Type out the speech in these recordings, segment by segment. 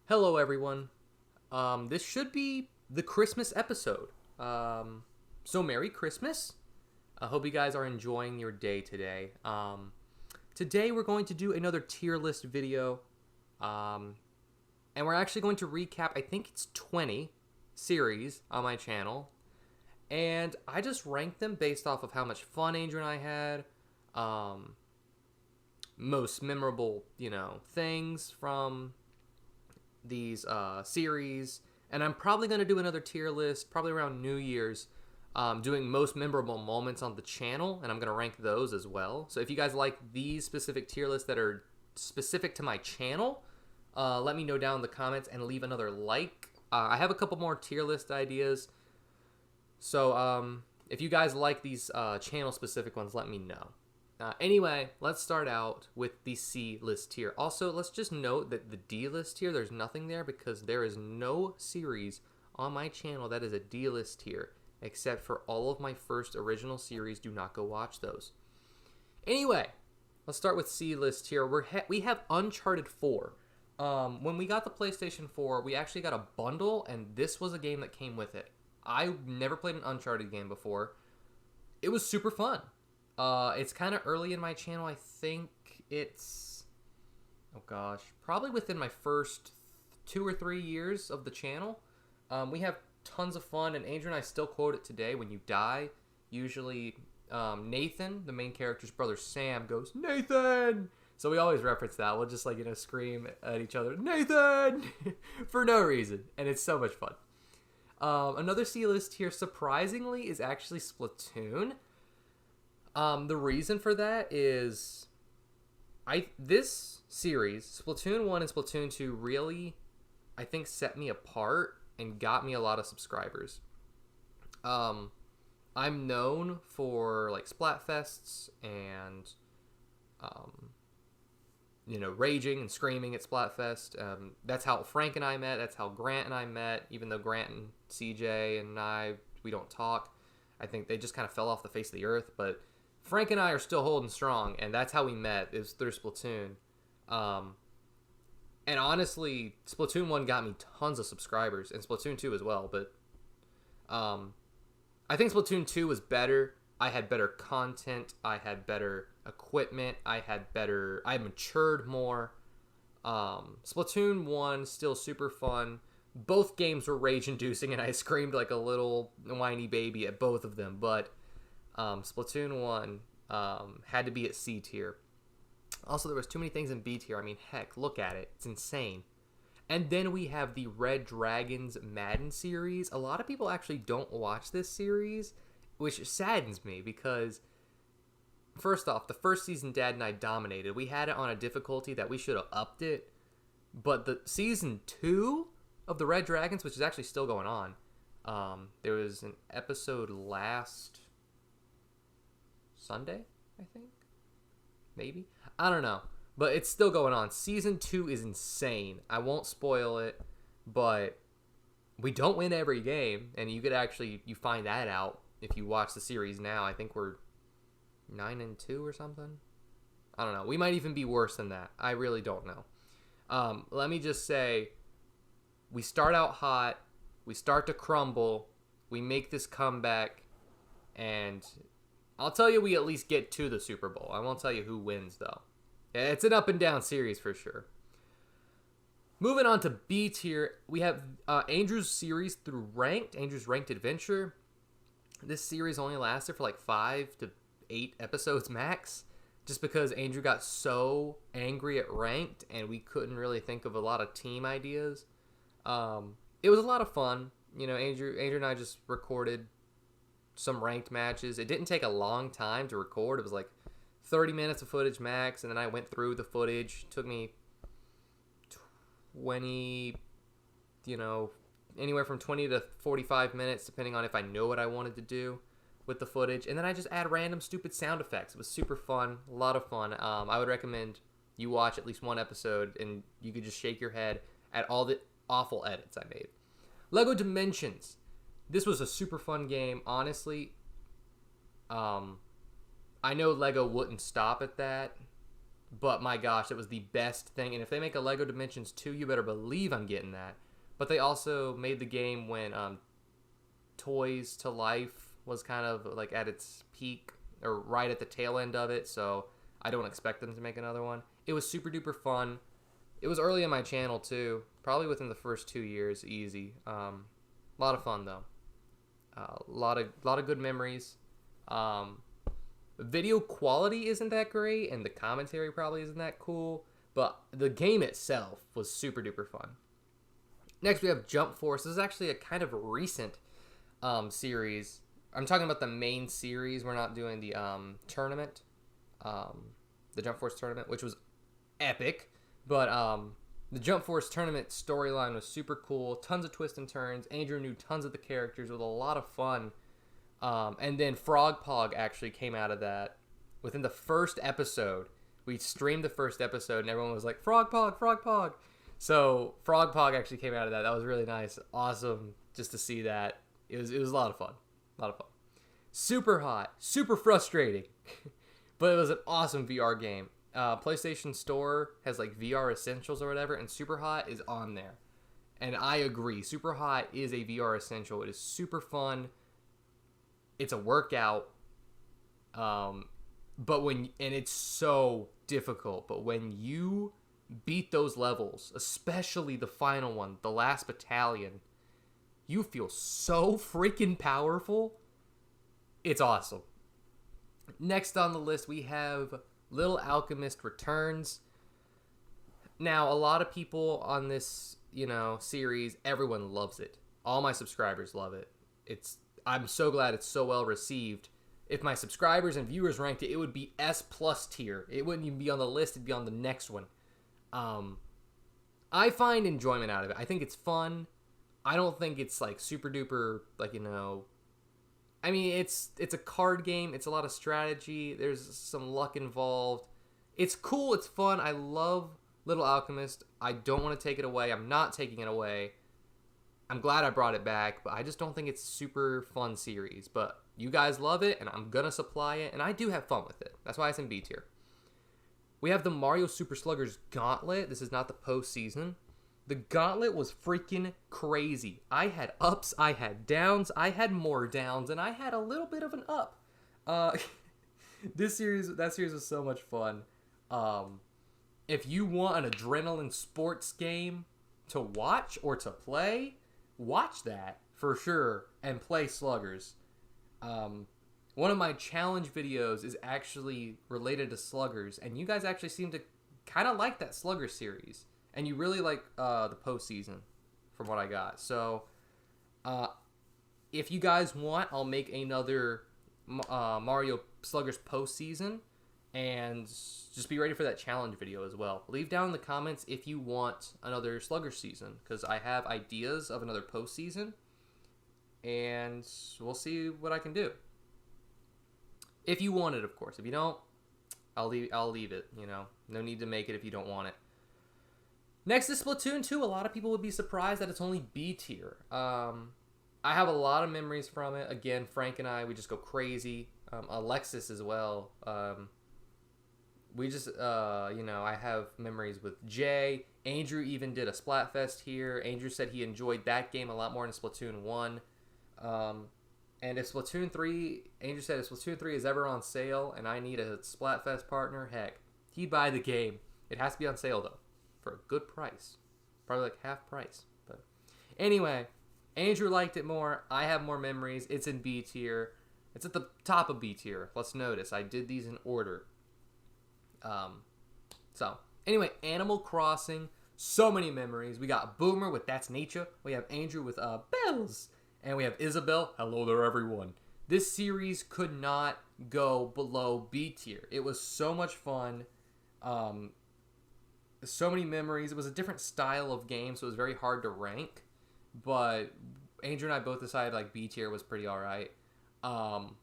Hello, everyone. This should be the Christmas episode. So Merry Christmas. I hope you guys are enjoying your day today. Today we're going to do another tier list video. And we're actually going to recap, I think it's 20 series on my channel. And I just ranked them based off of how much fun Andrew and I had. Most memorable, things from these series. And I'm probably going to do another tier list, probably around New Year's, doing most memorable moments on the channel. And I'm going to rank those as well. So if you guys like these specific tier lists that are specific to my channel, let me know down in the comments and leave another like. I have a couple more tier list ideas. So if you guys like these channel-specific ones, let me know. Anyway, let's start out with the C list tier. Also, let's just note that the D list tier, there's nothing there because there is no series on my channel that is a D list tier, except for all of my first original series. Do not go watch those. Anyway, let's start with C list tier. We have Uncharted 4. When we got the PlayStation 4, we actually got a bundle, and this was a game that came with it. I never played an Uncharted game before. It was super fun. It's kind of early in my channel. I think it's, probably within my first 2 or 3 years of the channel. We have tons of fun, and Andrew and I still quote it today. When you die, usually Nathan, the main character's brother Sam, goes, "Nathan!" So we always reference that. We'll just scream at each other, "Nathan!" for no reason, and it's so much fun. Another C list here, surprisingly, is actually Splatoon. The reason for that is this series, Splatoon 1 and Splatoon 2, really, I think, set me apart and got me a lot of subscribers. I'm known for Splatfests and raging and screaming at Splatfest. That's how Frank and I met. That's how Grant and I met. Even though Grant and CJ and we don't talk. I think they just kind of fell off the face of the earth. But Frank and I are still holding strong, and that's how we met, is through Splatoon. And honestly, Splatoon 1 got me tons of subscribers, and Splatoon 2 as well. But I think Splatoon 2 was better. I had better content. I had better equipment. I matured more. Splatoon 1, still super fun. Both games were rage-inducing, and I screamed like a little whiny baby at both of them. But Splatoon 1 had to be at C tier. Also, there was too many things in B tier. I mean, heck, look at it. It's insane. And then we have the Red Dragons Madden series. A lot of people actually don't watch this series, which saddens me because, first off, the first season Dad and I dominated. We had it on a difficulty that we should have upped it. But the season 2 of the Red Dragons, which is actually still going on, there was an episode last Sunday, I think. Maybe. I don't know. But it's still going on. Season 2 is insane. I won't spoil it, but we don't win every game. And you find that out if you watch the series now. I think we're 9-2 or something. I don't know. We might even be worse than that. I really don't know. Let me just say, we start out hot. We start to crumble. We make this comeback. And I'll tell you, we at least get to the Super Bowl. I won't tell you who wins, though. It's an up and down series for sure. Moving on to B tier, we have Andrew's series through Andrew's Ranked Adventure. This series only lasted for 5 to 8 episodes max, just because Andrew got so angry at Ranked and we couldn't really think of a lot of team ideas. It was a lot of fun. Andrew and I just recorded some ranked matches. It didn't take a long time to record. It was 30 minutes of footage max, and then I went through the footage. It took me 20, anywhere from 20 to 45 minutes, depending on if I know what I wanted to do with the footage. And then I just add random stupid sound effects. It was super fun, a lot of fun. I would recommend you watch at least one episode, and you could just shake your head at all the awful edits I made. Lego Dimensions. This was a super fun game, honestly. I know Lego wouldn't stop at that, But my gosh, it was the best thing. And if they make a Lego Dimensions 2, you better believe I'm getting that. But they also made the game when Toys to Life was kind of like at its peak or right at the tail end of it. So I don't expect them to make another one. It was super duper fun. It was early in my channel too. Probably within the first 2 years, easy. A lot of fun though. A lot of good memories. Video quality isn't that great, and the commentary probably isn't that cool, but the game itself was super duper fun. Next, we have Jump Force. This is actually a kind of recent series. I'm talking about the main series. We're not doing the tournament, the Jump Force tournament, which was epic. But the Jump Force tournament storyline was super cool. Tons of twists and turns. Andrew knew tons of the characters. It was a lot of fun. And then Frog Pog actually came out of that. Within the first episode, we streamed the first episode, and everyone was like, Frog Pog, Frog Pog. So Frog Pog actually came out of that. That was really nice. Awesome just to see that. It was a lot of fun. A lot of fun. Super hot. Super frustrating. But it was an awesome VR game. PlayStation Store has like VR Essentials or whatever, and Super Hot is on there. And I agree. Super Hot is a VR Essential. It is super fun. It's a workout. And it's so difficult. But when you beat those levels, especially the final one, the last battalion, you feel so freaking powerful. It's awesome. Next on the list, we have Little Alchemist Returns. Now, a lot of people on this, series, everyone loves it. All my subscribers love it. I'm so glad it's so well received. If my subscribers and viewers ranked it, it would be S+ tier. It wouldn't even be on the list. It'd be on the next one. I find enjoyment out of it. I think it's fun. I don't think it's like super duper, I mean, it's a card game. It's a lot of strategy. There's some luck involved. It's cool. It's fun. I love Little Alchemist. I don't want to take it away. I'm not taking it away. I'm glad I brought it back, but I just don't think it's super fun series. But you guys love it, and I'm going to supply it, and I do have fun with it. That's why it's in B tier. We have the Mario Super Sluggers Gauntlet. This is not the postseason. The Gauntlet was freaking crazy. I had ups, I had downs, I had more downs, and I had a little bit of an up. That series was so much fun. If you want an adrenaline sports game to watch or to play, watch that for sure and play Sluggers. One of my challenge videos is actually related to Sluggers, and you guys actually seem to kind of like that Sluggers series. And you really like the postseason, from what I got. So, if you guys want, I'll make another Mario Sluggers postseason, and just be ready for that challenge video as well. Leave down in the comments if you want another Sluggers season, because I have ideas of another postseason, and we'll see what I can do. If you want it, of course. If you don't, I'll leave it. No need to make it if you don't want it. Next is Splatoon 2. A lot of people would be surprised that it's only B tier. I have a lot of memories from it. Again, Frank and I, we just go crazy. Alexis as well. We just, I have memories with Jay. Andrew even did a Splatfest here. Andrew said he enjoyed that game a lot more than Splatoon 1. And if Splatoon 3, Andrew said if Splatoon 3 is ever on sale and I need a Splatfest partner, heck, he'd buy the game. It has to be on sale, though. For a good price. Probably like half price. But anyway, Andrew liked it more. I have more memories. It's in B tier. It's at the top of B tier. Let's notice. I did these in order. So, anyway, Animal Crossing. So many memories. We got Boomer with That's Nature. We have Andrew with Bells. And we have Isabel. Hello there, everyone. This series could not go below B tier. It was so much fun. So many memories. It was a different style of game, so it was very hard to rank. But Andrew and I both decided like B tier was pretty alright. And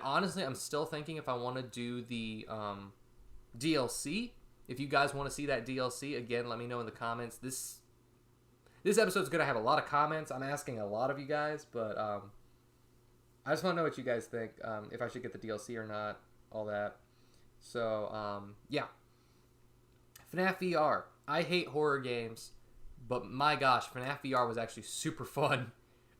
honestly, I'm still thinking if I want to do the DLC. If you guys want to see that DLC, again, let me know in the comments. This episode's going to have a lot of comments. I'm asking a lot of you guys, but I just want to know what you guys think. If I should get the DLC or not, all that. So, yeah. FNAF VR. I hate horror games, but my gosh, FNAF VR was actually super fun.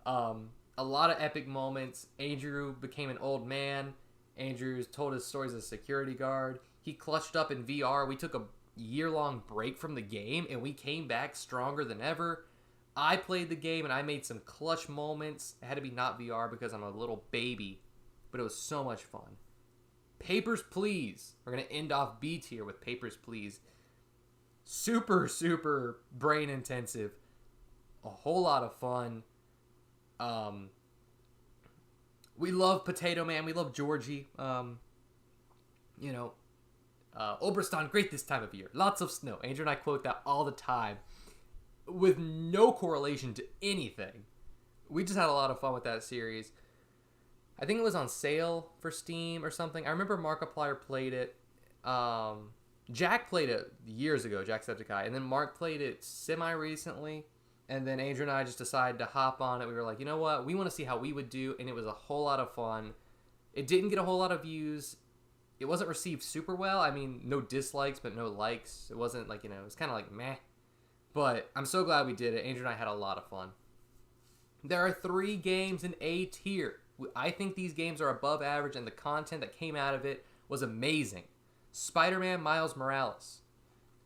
A lot of epic moments. Andrew became an old man. Andrew told his stories as a security guard. He clutched up in VR. We took a year-long break from the game, and we came back stronger than ever. I played the game, and I made some clutch moments. It had to be not VR because I'm a little baby, but it was so much fun. Papers, Please. We're going to end off B tier with Papers, Please. Super, super brain intensive. A whole lot of fun. We love Potato Man. We love Georgie. Oberstan, great this time of year. Lots of snow. Andrew and I quote that all the time with no correlation to anything. We just had a lot of fun with that series. I think it was on sale for Steam or something. I remember Markiplier played it. Jack played it years ago, Jacksepticeye, and then Mark played it semi-recently, and then Andrew and I just decided to hop on it. We were like, you know what? We want to see how we would do, and it was a whole lot of fun. It didn't get a whole lot of views. It wasn't received super well. I mean, no dislikes, but no likes. It wasn't like, it was kind of like meh. But I'm so glad we did it. Andrew and I had a lot of fun. There are 3 games in A tier. I think these games are above average, and the content that came out of it was amazing. Spider-Man Miles Morales.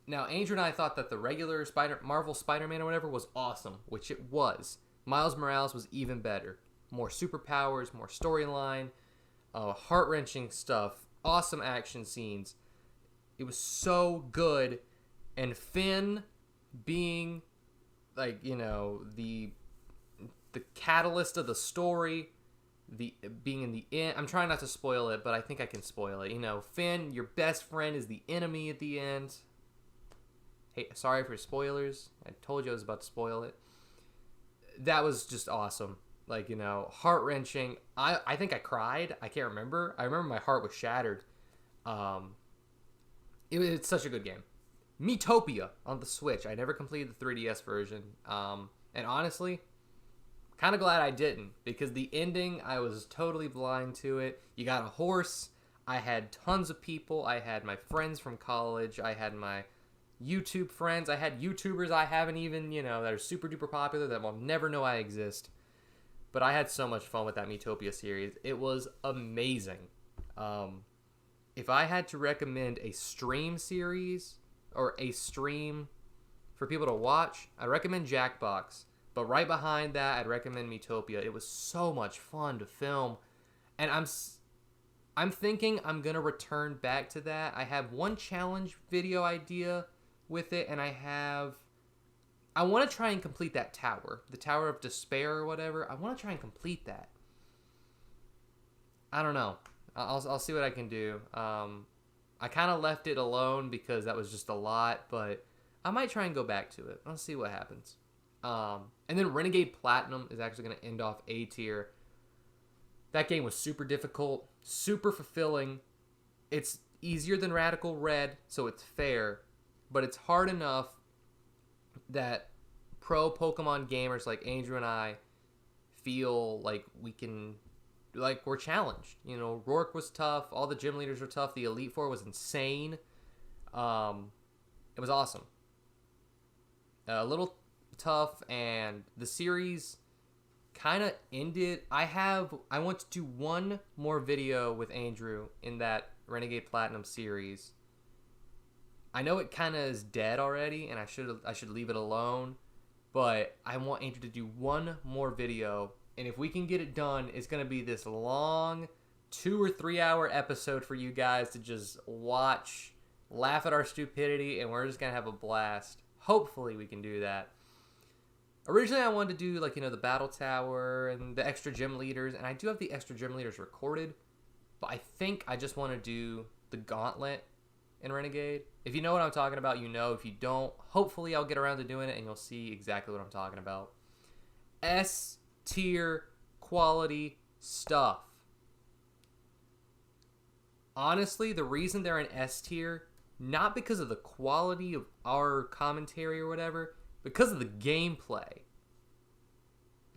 Now, Andrew and I thought that the regular Marvel Spider-Man or whatever was awesome, which it was. Miles Morales was even better. More superpowers, more storyline, heart-wrenching stuff, awesome action scenes. It was so good, and Finn being, like, the catalyst of the story, being in the end. I'm trying not to spoil it, but I think I can spoil it. Finn, your best friend, is the enemy at the end. Hey, sorry for spoilers. I told you I was about to spoil it. That was just awesome. Like, heart-wrenching. I think I cried. I can't remember. I remember my heart was shattered. It's such a good game. Miitopia on the Switch. I never completed the 3DS version. And honestly, kind of glad I didn't, because the ending, I was totally blind to it. You got a horse. I had tons of people. I had my friends from college. I had my YouTube friends. I had YouTubers I haven't even, that are super duper popular that will never know I exist. But I had so much fun with that Miitopia series. It was amazing. If I had to recommend a stream series or a stream for people to watch, I recommend Jackbox. But right behind that, I'd recommend Miitopia. It was so much fun to film. And I'm thinking I'm going to return back to that. I have one challenge video idea with it, and I want to try and complete that tower. The Tower of Despair or whatever. I want to try and complete that. I don't know. I'll see what I can do. I kind of left it alone because that was just a lot, but I might try and go back to it. I'll see what happens. And then Renegade Platinum is actually going to end off A tier. That game was super difficult, super fulfilling. It's easier than Radical Red, so it's fair, but it's hard enough that pro Pokemon gamers like Andrew and I feel like we're challenged. Rourke was tough. All the gym leaders were tough. The Elite Four was insane. It was awesome. A little tough, and the series kind of ended. I want to do one more video with Andrew in that Renegade Platinum series. I know it kind of is dead already, and I should leave it alone, but I want Andrew to do one more video, and if we can get it done, it's going to be this long 2 or 3 hour episode for you guys to just watch, laugh at our stupidity, and we're just going to have a blast. Hopefully we can do that. Originally, I wanted to do, the Battle Tower and the extra gym leaders, and I do have the extra gym leaders recorded, but I think I just want to do the Gauntlet in Renegade. If you know what I'm talking about, you know. If you don't, hopefully I'll get around to doing it, and you'll see exactly what I'm talking about. S tier quality stuff. Honestly, the reason they're in S tier, not because of the quality of our commentary or whatever, because of the gameplay.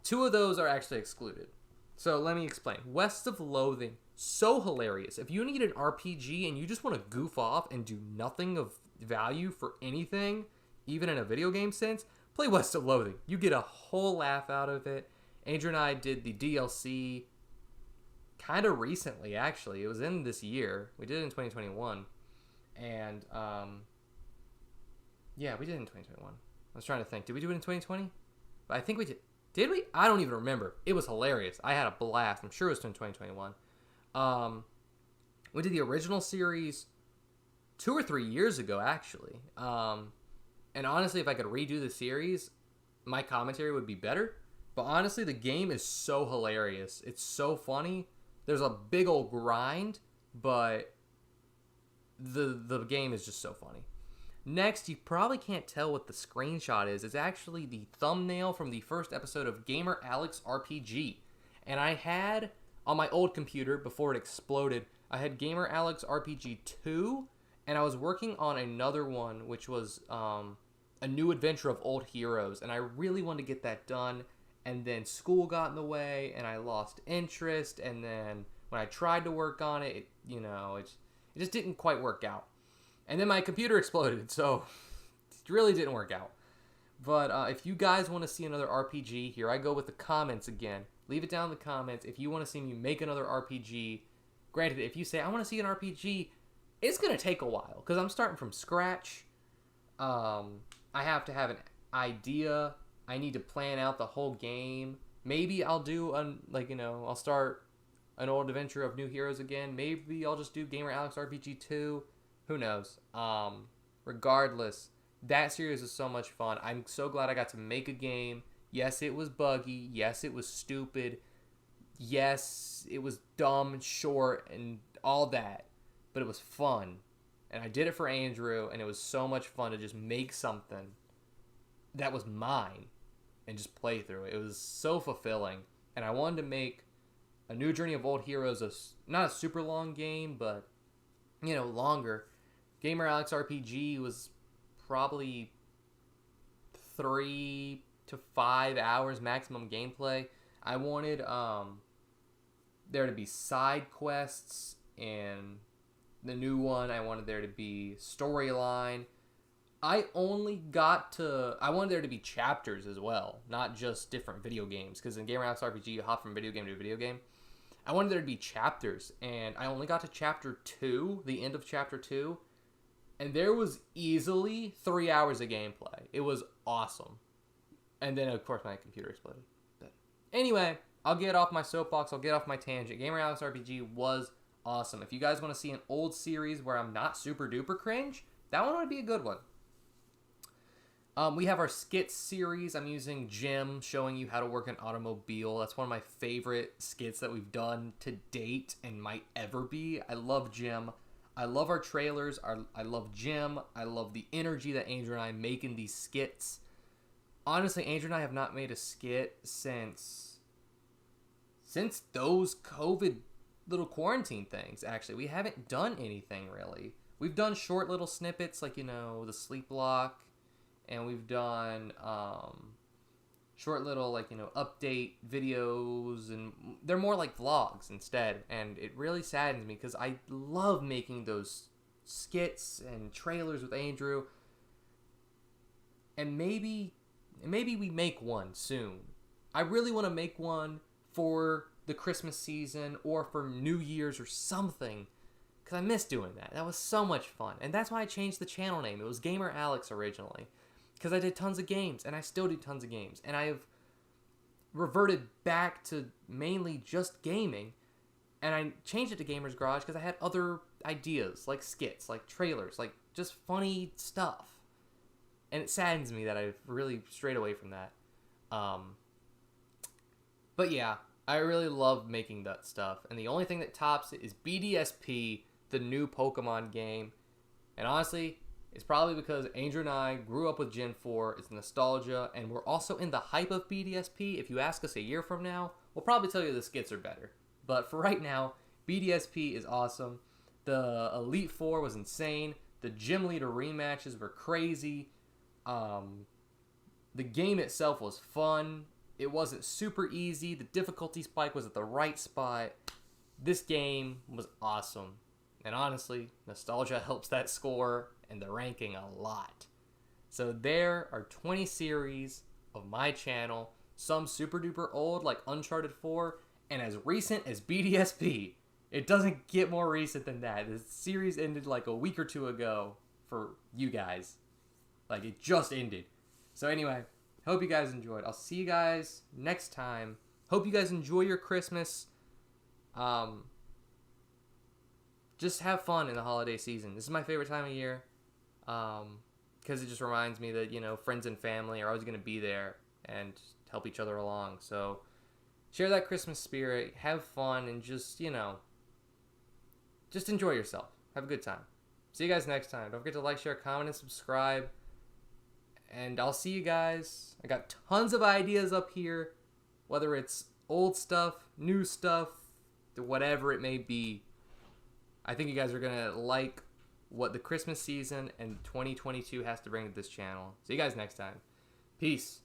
2 of those are actually excluded. So let me explain. West of Loathing, so hilarious. If you need an RPG and you just want to goof off and do nothing of value for anything, even in a video game sense, play West of Loathing. You get a whole laugh out of it. Andrew and I did the DLC kind of recently, actually. It was in this year. We did it in 2021. And, yeah, we did it in 2021. I was trying to think. Did we do it in 2020? I think we did. Did we? I don't even remember. It was hilarious. I had a blast. I'm sure it was in 2021. We did the original series 2 or 3 years ago, actually. And honestly, if I could redo the series, my commentary would be better. But honestly, the game is so hilarious. It's so funny. There's a big old grind, but the game is just so funny. Next, you probably can't tell what the screenshot is. It's actually the thumbnail from the first episode of Gamer Alex RPG. And I had, on my old computer, before it exploded, I had Gamer Alex RPG 2, and I was working on another one, which was a new adventure of old heroes. And I really wanted to get that done. And then school got in the way, and I lost interest. And then when I tried to work on it, it just didn't quite work out. And then my computer exploded, so it really didn't work out. But if you guys want to see another RPG, here I go with the comments again. Leave it down in the comments if you want to see me make another RPG. Granted, if you say, I want to see an RPG, it's going to take a while, because I'm starting from scratch. I have to have an idea. I need to plan out the whole game. Maybe I'll do, I'll start an old adventure of new heroes again. Maybe I'll just do Gamer Alex RPG 2. Who knows? Regardless, that series was so much fun. I'm so glad I got to make a game. Yes, it was buggy. Yes, it was stupid. Yes, it was dumb and short and all that. But it was fun. And I did it for Andrew, and it was so much fun to just make something that was mine and just play through it. It was so fulfilling. And I wanted to make a new Journey of Old Heroes, not a super long game, but, longer. Gamer Alex RPG was probably 3 to 5 hours maximum gameplay. I wanted there to be side quests in the new one. I wanted there to be storyline. I wanted there to be chapters as well, not just different video games, because in Gamer Alex RPG you hop from video game to video game. I wanted there to be chapters, and I only got to chapter 2, the end of chapter 2, and there was easily 3 hours of gameplay. It was awesome. And then, of course, my computer exploded. But anyway, I'll get off my soapbox. I'll get off my tangent. Gamer Alex RPG was awesome. If you guys want to see an old series where I'm not super duper cringe, that one would be a good one. We have our skits series. I'm using Jim showing you how to work an automobile. That's one of my favorite skits that we've done to date and might ever be. I love Jim. I love our trailers. I love Jim. I love the energy that Andrew and I make in these skits. Honestly, Andrew and I have not made a skit since those COVID little quarantine things, actually. We haven't done anything, really. We've done short little snippets, like, the sleep block. And we've done short little, update videos. And they're more like vlogs instead. And it really saddens me because I love making those skits and trailers with Andrew. And maybe we make one soon. I really want to make one for the Christmas season or for New Year's or something. Because I miss doing that. That was so much fun. And that's why I changed the channel name. It was Gamer Alex originally. Because I did tons of games, and I still do tons of games. And I have reverted back to mainly just gaming. And I changed it to Gamer's Garage because I had other ideas, like skits, like trailers, like just funny stuff. And it saddens me that I've really strayed away from that. But yeah, I really love making that stuff. And the only thing that tops it is BDSP, the new Pokemon game. And honestly, it's probably because Andrew and I grew up with Gen 4. It's nostalgia, and we're also in the hype of BDSP. If you ask us a year from now, we'll probably tell you the skits are better. But for right now, BDSP is awesome. The Elite Four was insane. The Gym Leader rematches were crazy. The game itself was fun. It wasn't super easy. The difficulty spike was at the right spot. This game was awesome. And honestly, nostalgia helps that score. and the ranking a lot. So there are 20 series of my channel, some super duper old like Uncharted 4, and as recent as BDSP. It doesn't get more recent than that. The series ended like a week or two ago for you guys. Like, it just ended. So anyway, hope you guys enjoyed. I'll see you guys next time. Hope you guys enjoy your Christmas. Just have fun in the holiday season. This is my favorite time of year. Because it just reminds me that, you know, friends and family are always going to be there and help each other along. So share that Christmas spirit. Have fun and just, you know, just enjoy yourself. Have a good time. See you guys next time. Don't forget to like, share, comment, and subscribe. And I'll see you guys. I got tons of ideas up here. Whether it's old stuff, new stuff, whatever it may be. I think you guys are going to like what the Christmas season and 2022 has to bring to this channel. See you guys next time. Peace.